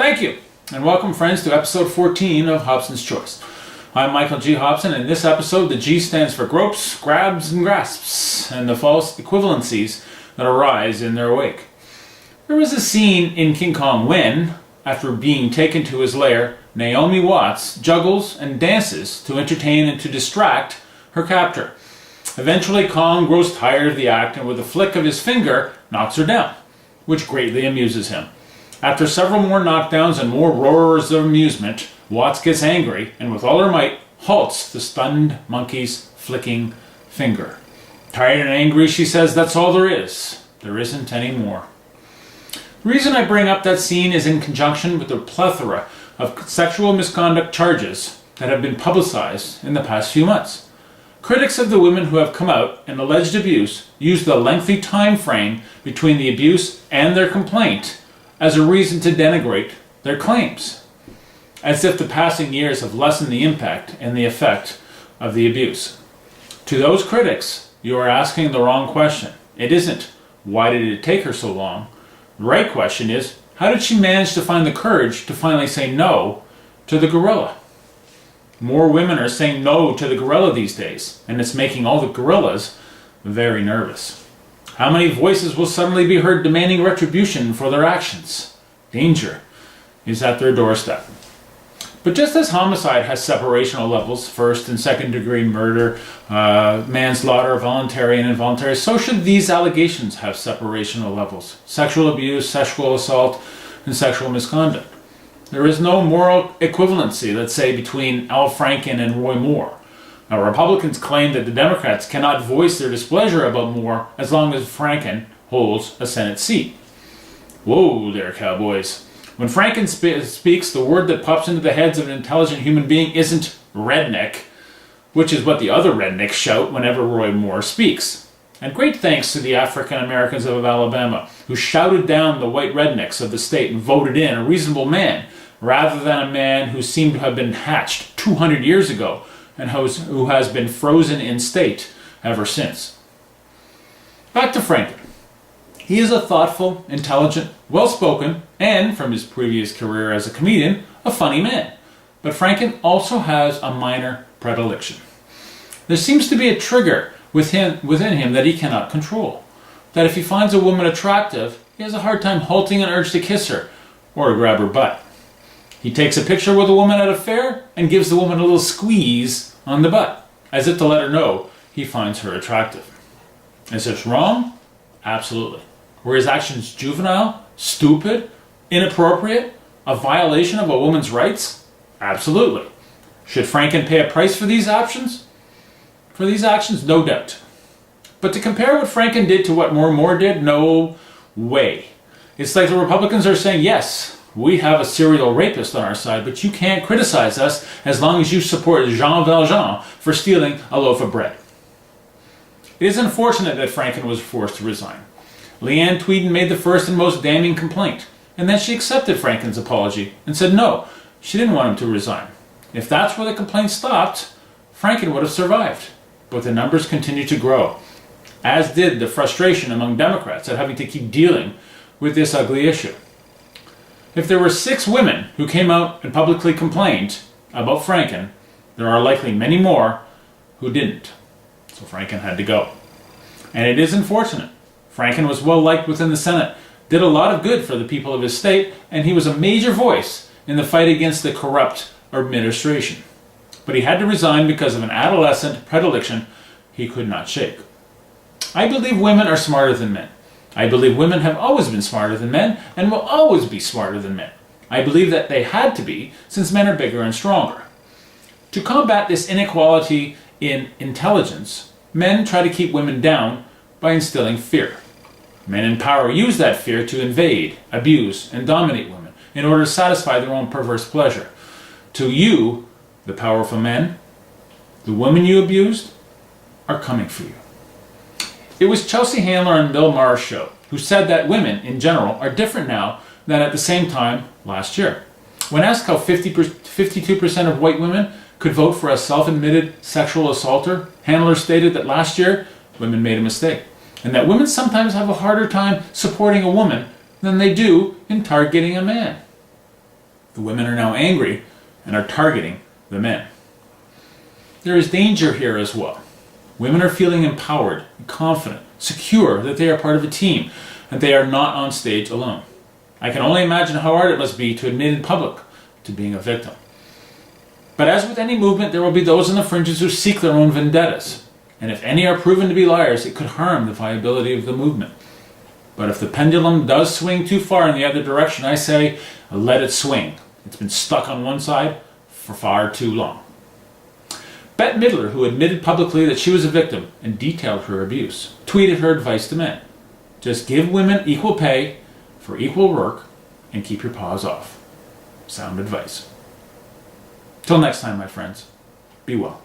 Thank you, and welcome friends to episode 14 of Hobson's Choice. I'm Michael G. Hobson, and in this episode the G stands for gropes, grabs, and grasps, and the false equivalencies that arise in their wake. There was a scene in King Kong when, after being taken to his lair, Naomi Watts juggles and dances to entertain and to distract her captor. Eventually Kong grows tired of the act and with a flick of his finger knocks her down, which greatly amuses him. After several more knockdowns and more roars of amusement, Watts gets angry and with all her might halts the stunned monkey's flicking finger. Tired and angry, she says, "That's all there is. There isn't any more." The reason I bring up that scene is in conjunction with the plethora of sexual misconduct charges that have been publicized in the past few months. Critics of the women who have come out in alleged abuse use the lengthy time frame between the abuse and their complaint as a reason to denigrate their claims, as if the passing years have lessened the impact and the effect of the abuse. To those critics, you are asking the wrong question. It isn't, why did it take her so long? The right question is, how did she manage to find the courage to finally say no to the gorilla? More women are saying no to the gorilla these days, and it's making all the gorillas very nervous. How many voices will suddenly be heard demanding retribution for their actions? Danger is at their doorstep. But just as homicide has separational levels, first and second degree murder, manslaughter, voluntary and involuntary, so should these allegations have separational levels. Sexual abuse, sexual assault, and sexual misconduct. There is no moral equivalency, let's say, between Al Franken and Roy Moore. Now, Republicans claim that the Democrats cannot voice their displeasure about Moore as long as Franken holds a Senate seat. Whoa there, cowboys. When Franken speaks, the word that pops into the heads of an intelligent human being isn't redneck, which is what the other rednecks shout whenever Roy Moore speaks. And great thanks to the African Americans of Alabama, who shouted down the white rednecks of the state and voted in a reasonable man, rather than a man who seemed to have been hatched 200 years ago and who has been frozen in state ever since. Back to Franken. He is a thoughtful, intelligent, well-spoken, and, from his previous career as a comedian, a funny man. But Franken also has a minor predilection. There seems to be a trigger within him that he cannot control. That if he finds a woman attractive, he has a hard time halting an urge to kiss her or to grab her butt. He takes a picture with a woman at a fair and gives the woman a little squeeze on the butt, as if to let her know he finds her attractive. Is this wrong? Absolutely. Were his actions juvenile, stupid, inappropriate, a violation of a woman's rights? Absolutely. Should Franken pay a price for these actions? For these actions, no doubt. But to compare what Franken did to what Moore did, no way. It's like the Republicans are saying, yes, we have a serial rapist on our side, but you can't criticize us as long as you support Jean Valjean for stealing a loaf of bread. It is unfortunate that Franken was forced to resign. Leanne Tweeden made the first and most damning complaint, and then she accepted Franken's apology and said no, she didn't want him to resign. If that's where the complaint stopped, Franken would have survived. But the numbers continued to grow, as did the frustration among Democrats at having to keep dealing with this ugly issue. If there were 6 women who came out and publicly complained about Franken, there are likely many more who didn't. So Franken had to go. And it is unfortunate. Franken was well liked within the Senate, did a lot of good for the people of his state, and he was a major voice in the fight against the corrupt administration. But he had to resign because of an adolescent predilection he could not shake. I believe women are smarter than men. I believe women have always been smarter than men and will always be smarter than men. I believe that they had to be, since men are bigger and stronger. To combat this inequality in intelligence, men try to keep women down by instilling fear. Men in power use that fear to invade, abuse, and dominate women in order to satisfy their own perverse pleasure. To you, the powerful men, the women you abused are coming for you. It was Chelsea Handler on Bill Maher's show who said that women, in general, are different now than at the same time last year. When asked how 52% of white women could vote for a self-admitted sexual assaulter, Handler stated that last year, women made a mistake, and that women sometimes have a harder time supporting a woman than they do in targeting a man. The women are now angry and are targeting the men. There is danger here as well. Women are feeling empowered, confident, secure that they are part of a team and they are not on stage alone. I can only imagine how hard it must be to admit in public to being a victim. But as with any movement, there will be those on the fringes who seek their own vendettas. And if any are proven to be liars, it could harm the viability of the movement. But if the pendulum does swing too far in the other direction, I say, let it swing. It's been stuck on one side for far too long. Bette Midler, who admitted publicly that she was a victim and detailed her abuse, tweeted her advice to men. Just give women equal pay for equal work and keep your paws off. Sound advice. Till next time, my friends, be well.